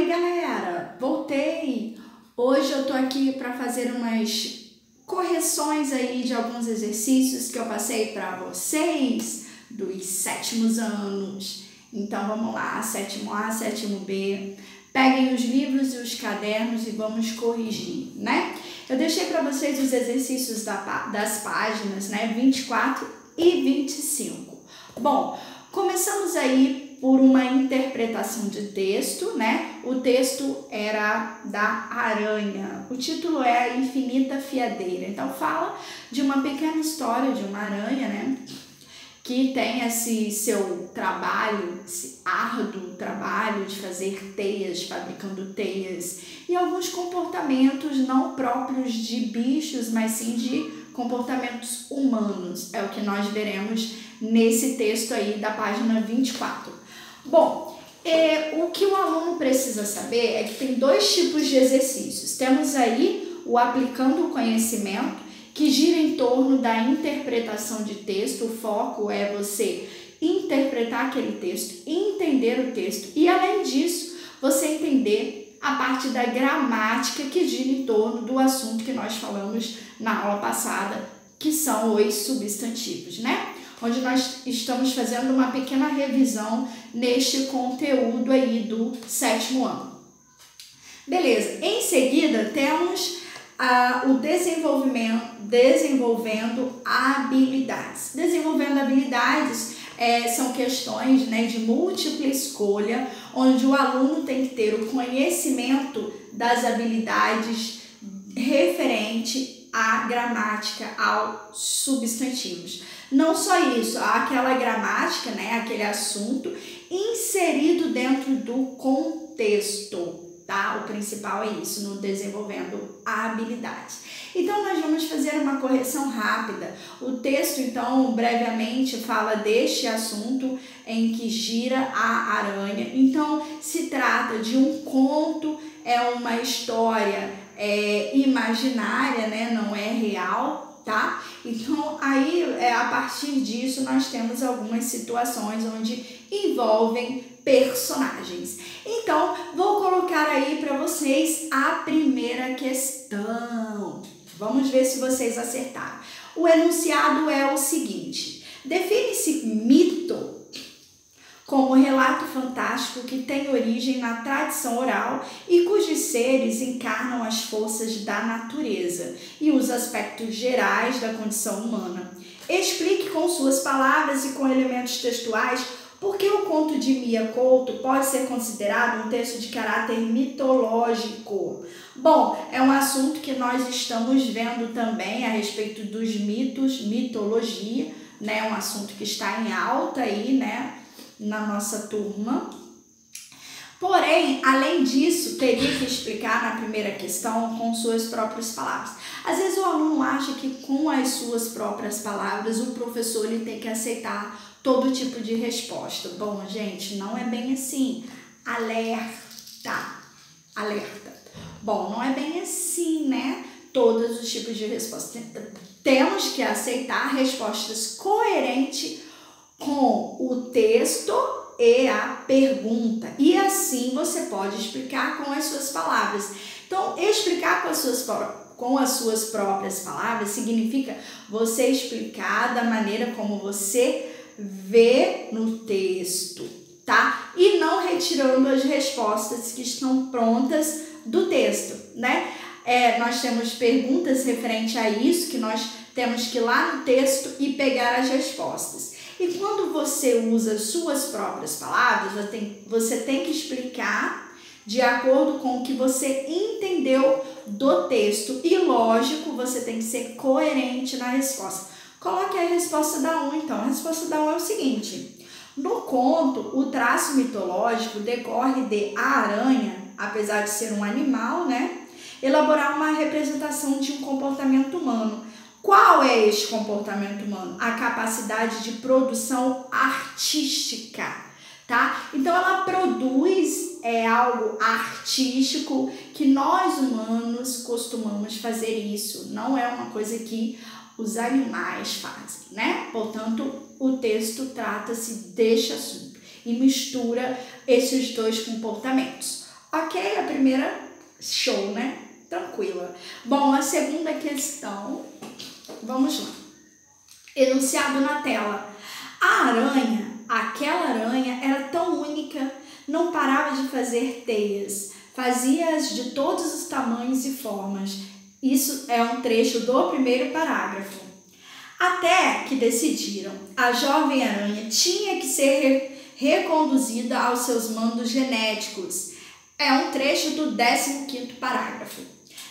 Oi galera, voltei! Hoje eu tô aqui para fazer umas correções aí de alguns exercícios que eu passei para vocês dos sétimos anos. Então vamos lá, sétimo A, sétimo B. Peguem os livros e os cadernos e vamos corrigir, né? Eu deixei para vocês os exercícios das páginas, né, 24 e 25. Bom, começamos aí por uma interpretação de texto, né? O texto era da aranha. O título é A Infinita Fiadeira. Então fala de uma pequena história de uma aranha, né? Que tem esse seu trabalho, esse árduo trabalho de fazer teias, fabricando teias, e alguns comportamentos não próprios de bichos, mas sim de comportamentos humanos. É o que nós veremos nesse texto aí da página 24. Bom, o que o aluno precisa saber é que tem dois tipos de exercícios. Temos aí o aplicando o conhecimento, que gira em torno da interpretação de texto. O foco é você interpretar aquele texto, entender o texto e, além disso, você entender a parte da gramática que gira em torno do assunto que nós falamos na aula passada, que são os substantivos, né? Onde nós estamos fazendo uma pequena revisão neste conteúdo aí do sétimo ano. Beleza, em seguida temos o desenvolvendo habilidades. Desenvolvendo habilidades são questões, né, de múltipla escolha, onde o aluno tem que ter o conhecimento das habilidades referente à gramática, aos substantivos. Não só isso, aquela gramática, né, aquele assunto inserido dentro do contexto, tá? O principal é isso, no desenvolvendo habilidades. Então, nós vamos fazer uma correção rápida. O texto, então, brevemente fala deste assunto em que gira a aranha. Então, se trata de um conto, é uma história imaginária, né? Não é real, tá? Então, aí, a partir disso, nós temos algumas situações onde envolvem personagens. Então, vou colocar aí para vocês a primeira questão. Vamos ver se vocês acertaram. O enunciado é o seguinte: define-se mito como relato fantástico que tem origem na tradição oral e cujos seres encarnam as forças da natureza e os aspectos gerais da condição humana. Explique com suas palavras e com elementos textuais por que o conto de Mia Couto pode ser considerado um texto de caráter mitológico. Bom, é um assunto que nós estamos vendo também a respeito dos mitos, mitologia, né? Um assunto que está em alta aí, né, na nossa turma. Porém, além disso, teria que explicar na primeira questão com suas próprias palavras. Às vezes o aluno acha que com as suas próprias palavras o professor ele tem que aceitar todo tipo de resposta. Bom, gente, não é bem assim. Alerta, alerta. Bom, não é bem assim, né? Todos os tipos de resposta. Temos que aceitar respostas coerentes com o texto e a pergunta. E assim você pode explicar com as suas palavras. Então, explicar com as suas próprias palavras significa você explicar da maneira como você vê no texto, tá? E não retirando as respostas que estão prontas do texto, né? Nós temos perguntas referente a isso, que nós temos que ir lá no texto e pegar as respostas. E quando você usa suas próprias palavras, você tem que explicar de acordo com o que você entendeu do texto. E, lógico, você tem que ser coerente na resposta. Coloque a resposta da 1, então. A resposta da 1 é o seguinte: no conto, o traço mitológico decorre de a aranha, apesar de ser um animal, né, elaborar uma representação de um comportamento humano. Qual é este comportamento humano? A capacidade de produção artística, tá? Então, ela produz algo artístico que nós humanos costumamos fazer isso. Não é uma coisa que os animais fazem, né? Portanto, o texto trata-se deste assunto e mistura esses dois comportamentos. Ok? A primeira, show, né? Tranquila. Bom, a segunda questão, vamos lá. Enunciado na tela. A aranha, aquela aranha, era tão única, não parava de fazer teias. Fazia-as de todos os tamanhos e formas. Isso é um trecho do primeiro parágrafo. Até que decidiram, a jovem aranha tinha que ser reconduzida aos seus mandos genéticos. É um trecho do 15º parágrafo.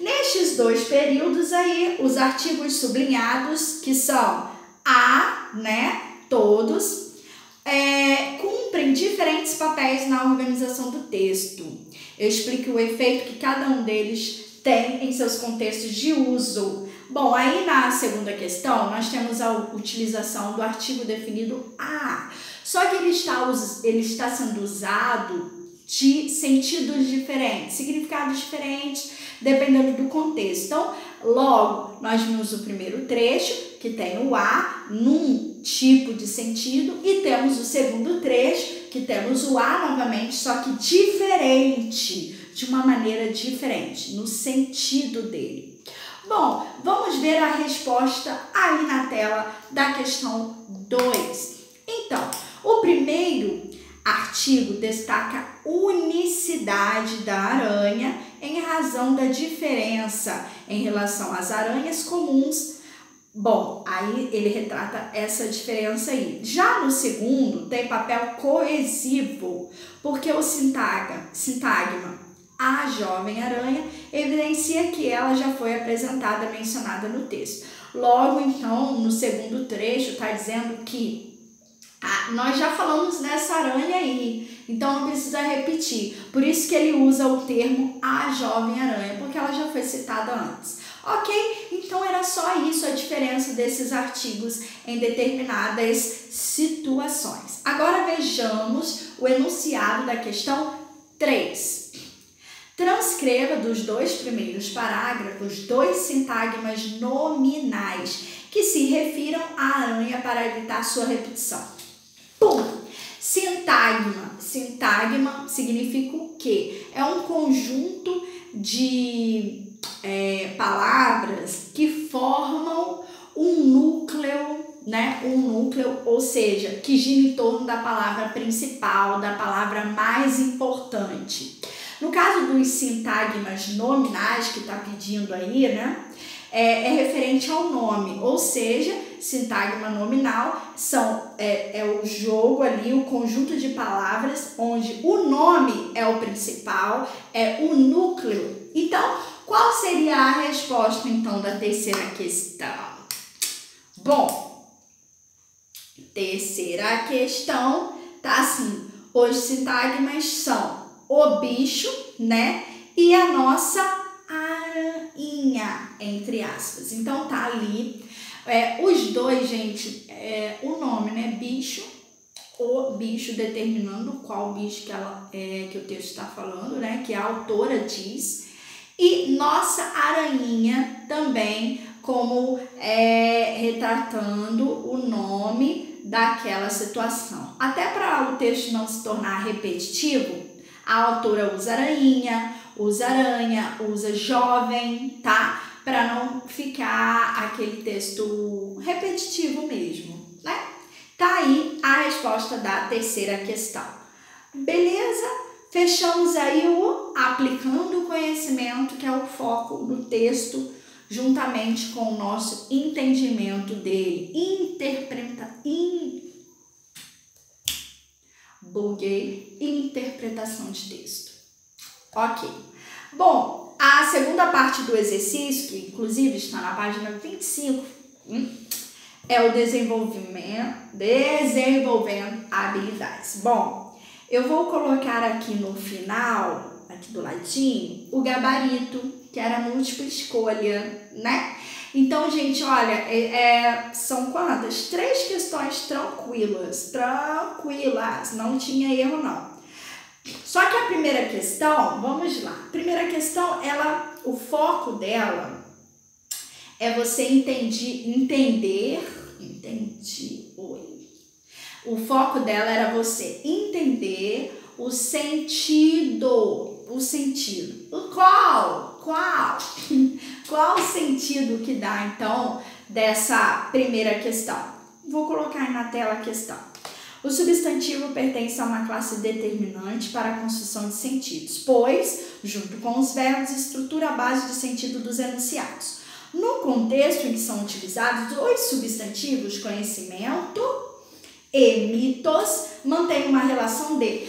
Nestes dois períodos aí, os artigos sublinhados, que são a, né, todos, cumprem diferentes papéis na organização do texto. Eu explico o efeito que cada um deles tem em seus contextos de uso. Bom, aí na segunda questão, nós temos a utilização do artigo definido a. Só que ele está sendo usado de sentidos diferentes, significados diferentes, dependendo do contexto. Então, logo, nós vimos o primeiro trecho, que tem o a num tipo de sentido, e temos o segundo trecho, que temos o a novamente, só que diferente, de uma maneira diferente, no sentido dele. Bom, vamos ver a resposta aí na tela da questão 2. Então, o primeiro artigo destaca a unicidade da aranha em razão da diferença em relação às aranhas comuns. Bom, aí ele retrata essa diferença aí. Já no segundo, tem papel coesivo, porque o sintagma a jovem aranha evidencia que ela já foi apresentada, mencionada no texto. Logo, então, no segundo trecho, está dizendo que nós já falamos nessa aranha aí, então não precisa repetir. Por isso que ele usa o termo a jovem aranha, porque ela já foi citada antes. Ok? Então era só isso a diferença desses artigos em determinadas situações. Agora vejamos o enunciado da questão 3. Transcreva dos dois primeiros parágrafos dois sintagmas nominais que se refiram à aranha para evitar sua repetição. Pum! Sintagma. Sintagma significa o quê? É um conjunto de palavras que formam um núcleo, né? Um núcleo, ou seja, que gira em torno da palavra principal, da palavra mais importante. No caso dos sintagmas nominais que está pedindo aí, né? É referente ao nome, ou seja, sintagma nominal é o jogo ali, o conjunto de palavras onde o nome é o principal, é o núcleo. Então, qual seria a resposta então da terceira questão? Bom, terceira questão tá assim: os sintagmas são o bicho, né? E a nossa aranha, entre aspas. Então tá ali os dois, gente, o nome, né? Bicho, o bicho determinando qual bicho que o texto está falando, né? Que a autora diz. E nossa araninha também, como retratando o nome daquela situação. Até para o texto não se tornar repetitivo, a autora usa aranha, usa aranha, usa jovem, tá? Para não ficar aquele texto repetitivo mesmo, né? Tá aí a resposta da terceira questão. Beleza? Fechamos aí o aplicando o conhecimento, que é o foco do texto, juntamente com o nosso entendimento dele. Interpretação de texto. Ok. Bom, a segunda parte do exercício, que inclusive está na página 25, é o desenvolvendo habilidades. Bom, eu vou colocar aqui no final, aqui do ladinho, o gabarito, que era múltipla escolha, né? Então, gente, olha, são quantas? 3 questões tranquilas, não tinha erro não. Só que a primeira questão, vamos lá, a primeira questão, o foco dela é você o foco dela era você entender o sentido o sentido. Qual? Qual o sentido que dá, então, dessa primeira questão? Vou colocar aí na tela a questão. O substantivo pertence a uma classe determinante para a construção de sentidos, pois, junto com os verbos, estrutura a base de sentido dos enunciados. No contexto em que são utilizados, os substantivos conhecimento e mitos mantêm uma relação de.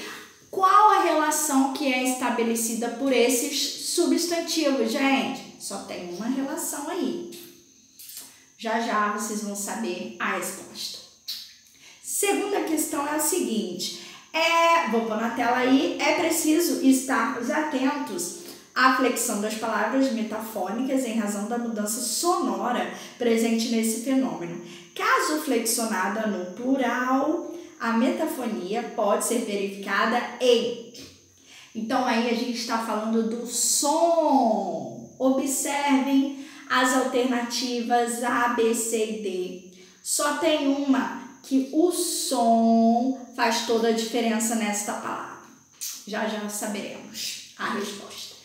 Qual a relação que é estabelecida por esses substantivos, gente? Só tem uma relação aí. Já vocês vão saber a resposta. Segunda questão é a seguinte, vou pôr na tela aí, é preciso estarmos atentos à flexão das palavras metafônicas em razão da mudança sonora presente nesse fenômeno. Caso flexionada no plural, a metafonia pode ser verificada em. Então aí a gente está falando do som. Observem as alternativas A, B, C e D. Só tem uma que o som faz toda a diferença nesta palavra. Já saberemos a resposta.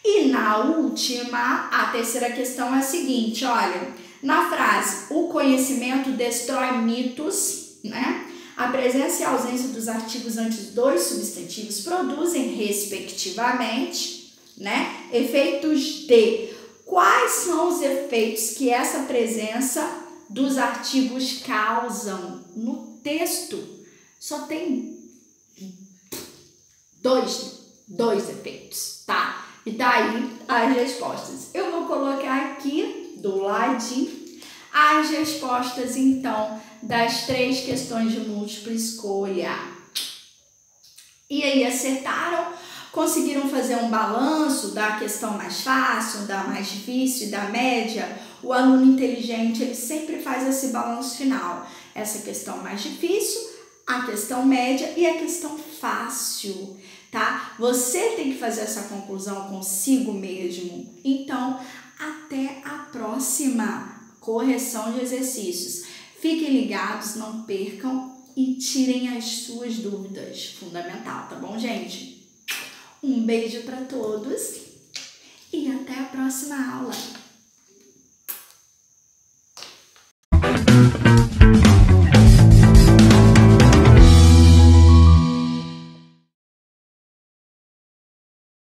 E na última, a terceira questão é a seguinte, olha, na frase, o conhecimento destrói mitos, né? A presença e a ausência dos artigos antes dos substantivos produzem, respectivamente, né, efeitos de. Quais são os efeitos que essa presença dos artigos causam no texto? Só tem dois efeitos, tá? E daí as respostas. Eu vou colocar aqui do ladinho as respostas, então, das 3 questões de múltipla escolha. E aí, acertaram? Conseguiram fazer um balanço da questão mais fácil, da mais difícil e da média? O aluno inteligente, ele sempre faz esse balanço final. Essa questão mais difícil, a questão média e a questão fácil, tá? Você tem que fazer essa conclusão consigo mesmo. Então, até a próxima correção de exercícios. Fiquem ligados, não percam e tirem as suas dúvidas. Fundamental, tá bom, gente? Um beijo para todos e até a próxima aula.